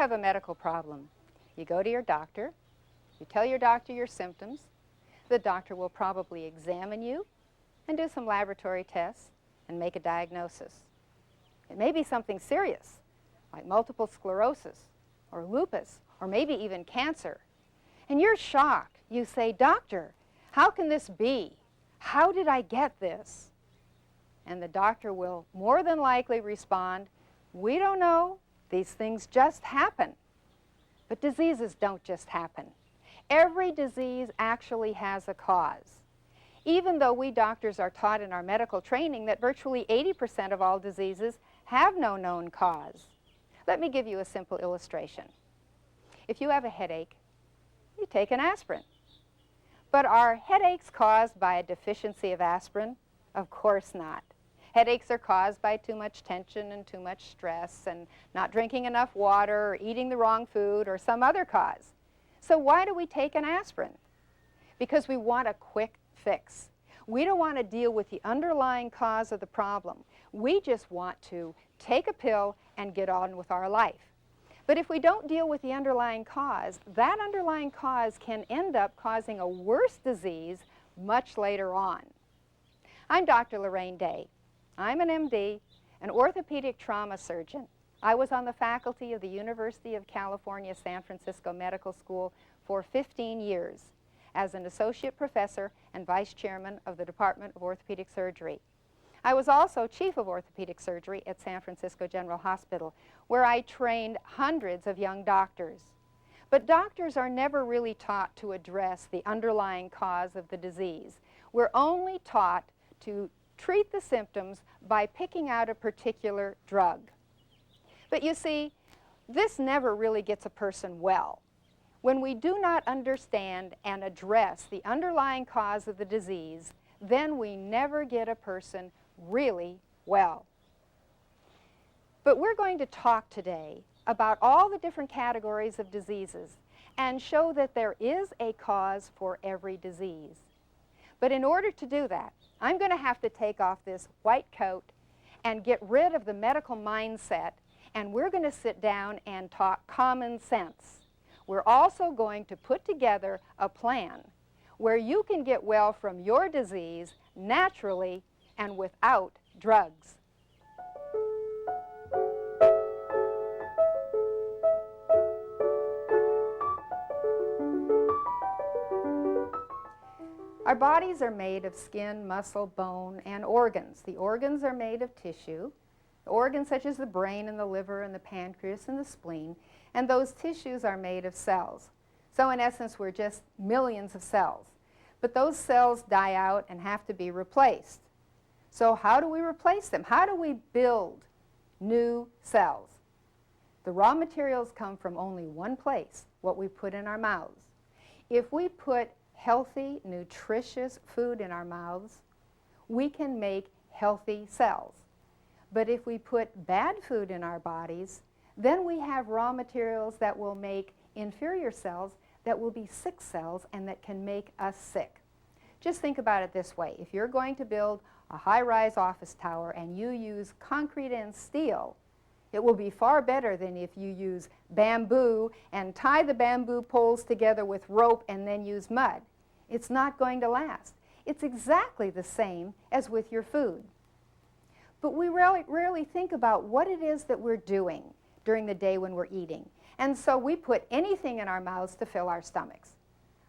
have a medical problem, you go to your doctor, you tell your doctor your symptoms, the doctor will probably examine you and do some laboratory tests and make a diagnosis. It may be something serious, like multiple sclerosis or lupus or maybe even cancer. And you're shocked. You say, "Doctor, how can this be? How did I get this?" And the doctor will more than likely respond, "We don't know. These things just happen." But diseases don't just happen. Every disease actually has a cause. Even though we doctors are taught in our medical training that virtually 80% of all diseases have no known cause. Let me give you a simple illustration. If you have a headache, you take an aspirin. But are headaches caused by a deficiency of aspirin? Of course not. Headaches are caused by too much tension and too much stress and not drinking enough water or eating the wrong food or some other cause. So why do we take an aspirin? Because we want a quick fix. We don't want to deal with the underlying cause of the problem. We just want to take a pill and get on with our life. But if we don't deal with the underlying cause, that underlying cause can end up causing a worse disease much later on. I'm Dr. Lorraine Day. I'm an MD, an orthopedic trauma surgeon. I was on the faculty of the University of California, San Francisco Medical School for 15 years as an associate professor and vice chairman of the Department of Orthopedic Surgery. I was also chief of orthopedic surgery at San Francisco General Hospital, where I trained hundreds of young doctors. But doctors are never really taught to address the underlying cause of the disease. We're only taught to treat the symptoms by picking out a particular drug. But you see, this never really gets a person well. When we do not understand and address the underlying cause of the disease, then we never get a person really well. But we're going to talk today about all the different categories of diseases and show that there is a cause for every disease. But in order to do that, I'm going to have to take off this white coat and get rid of the medical mindset, and we're going to sit down and talk common sense. We're also going to put together a plan where you can get well from your disease naturally and without drugs. Our bodies are made of skin, muscle, bone, and organs. The organs are made of tissue. Organs such as the brain and the liver and the pancreas and the spleen, and those tissues are made of cells. So in essence, we're just millions of cells. But those cells die out and have to be replaced. So how do we replace them? How do we build new cells? The raw materials come from only one place, what we put in our mouths. If we put healthy, nutritious food in our mouths, we can make healthy cells. But if we put bad food in our bodies, then we have raw materials that will make inferior cells that will be sick cells and that can make us sick. Just think about it this way. If you're going to build a high-rise office tower and you use concrete and steel, it will be far better than if you use bamboo and tie the bamboo poles together with rope and then use mud. It's not going to last. It's exactly the same as with your food. But we rarely think about what it is that we're doing during the day when we're eating. And so we put anything in our mouths to fill our stomachs.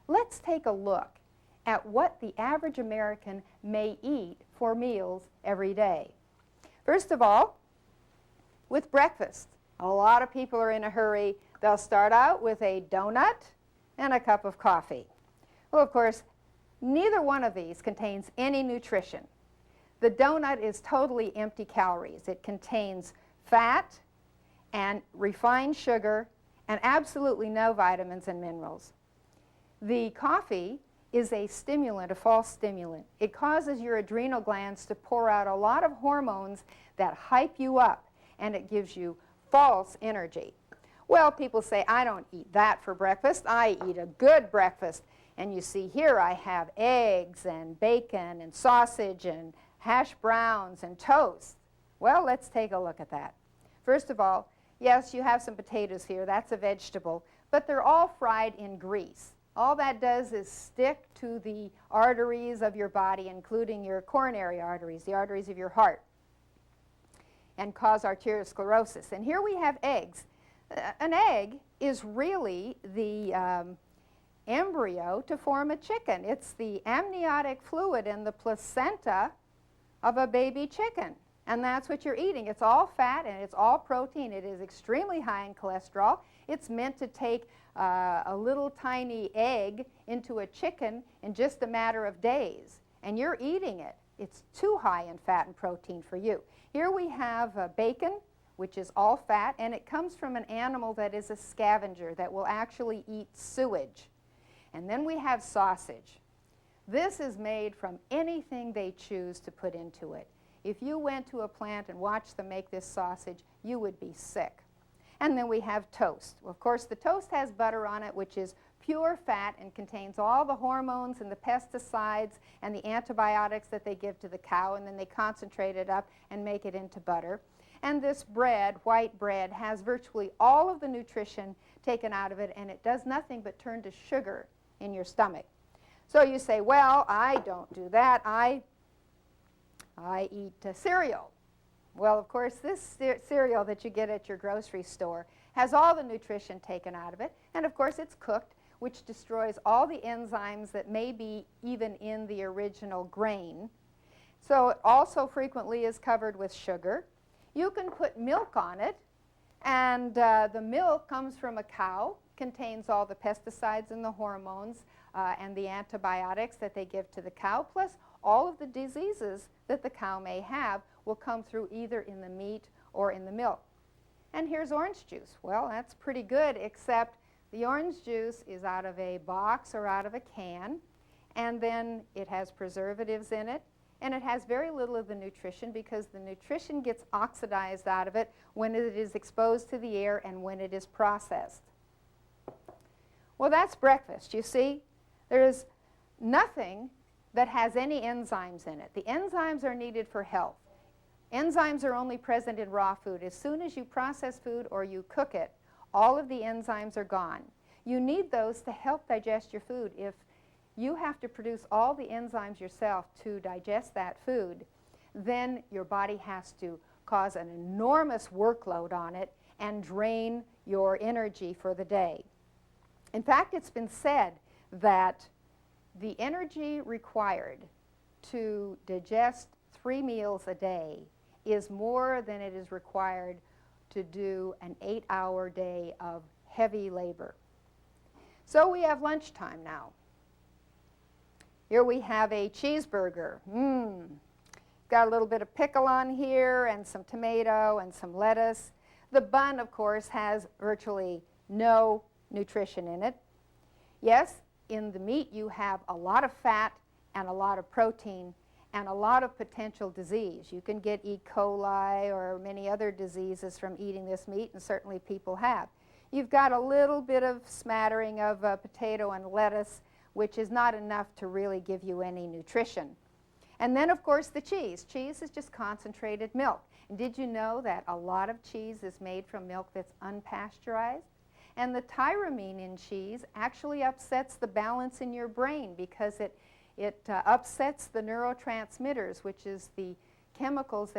Let's take a look at what the average American may eat for meals every day. First of all, with breakfast. A lot of people are in a hurry. They'll start out with a donut and a cup of coffee. Well, of course, neither one of these contains any nutrition. The donut is totally empty calories. It contains fat and refined sugar and absolutely no vitamins and minerals. The coffee is a stimulant, a false stimulant. It causes your adrenal glands to pour out a lot of hormones that hype you up, and it gives you false energy. Well, people say, I don't eat that for breakfast. I eat a good breakfast. And you see here I have eggs and bacon and sausage and hash browns and toast. Well, let's take a look at that. First of all, Yes, you have some potatoes here. That's a vegetable. But they're all fried in grease. All that does is stick to the arteries of your body, including your coronary arteries, the arteries of your heart, and cause arteriosclerosis. And here we have eggs. An egg is really the embryo to form a chicken. It's the amniotic fluid in the placenta of a baby chicken. And that's what you're eating. It's all fat and it's all protein. It is extremely high in cholesterol. It's meant to take a little tiny egg into a chicken in just a matter of days. And you're eating it. It's too high in fat and protein for you. Here we have bacon, which is all fat, and it comes from an animal that is a scavenger that will actually eat sewage. And then we have sausage. This is made from anything they choose to put into it. If you went to a plant and watched them make this sausage, you would be sick. And then we have toast. Well, of course, the toast has butter on it, which is pure fat and contains all the hormones and the pesticides and the antibiotics that they give to the cow, and then they concentrate it up and make it into butter. And this bread, white bread, has virtually all of the nutrition taken out of it, and it does nothing but turn to sugar in your stomach. So you say, well, I don't do that. I eat cereal. Well, of course, this cereal that you get at your grocery store has all the nutrition taken out of it, and of course it's cooked, which destroys all the enzymes that may be even in the original grain. So it also frequently is covered with sugar. You can put milk on it, and the milk comes from a cow, contains all the pesticides and the hormones and the antibiotics that they give to the cow, plus all of the diseases that the cow may have will come through either in the meat or in the milk. And here's orange juice. Well, that's pretty good, except the orange juice is out of a box or out of a can, and then it has preservatives in it, and it has very little of the nutrition because the nutrition gets oxidized out of it when it is exposed to the air and when it is processed. Well, that's breakfast, you see. There is nothing that has any enzymes in it. The enzymes are needed for health. Enzymes are only present in raw food. As soon as you process food or you cook it, all of the enzymes are gone. You need those to help digest your food. If you have to produce all the enzymes yourself to digest that food, then your body has to cause an enormous workload on it and drain your energy for the day. In fact, it's been said that the energy required to digest 3 meals a day is more than it is required to do an 8-hour day of heavy labor. So we have lunchtime now. Here we have a cheeseburger. Got a little bit of pickle on here and some tomato and some lettuce. The bun, of course, has virtually no nutrition in it. Yes, in the meat you have a lot of fat and a lot of protein and a lot of potential disease. You can get E. coli or many other diseases from eating this meat, and certainly people have. You've got a little bit of smattering of potato and lettuce, which is not enough to really give you any nutrition. And then, of course, the cheese. Cheese is just concentrated milk. And did you know that a lot of cheese is made from milk that's unpasteurized? And the tyramine in cheese actually upsets the balance in your brain because it upsets the neurotransmitters, which is the chemicals that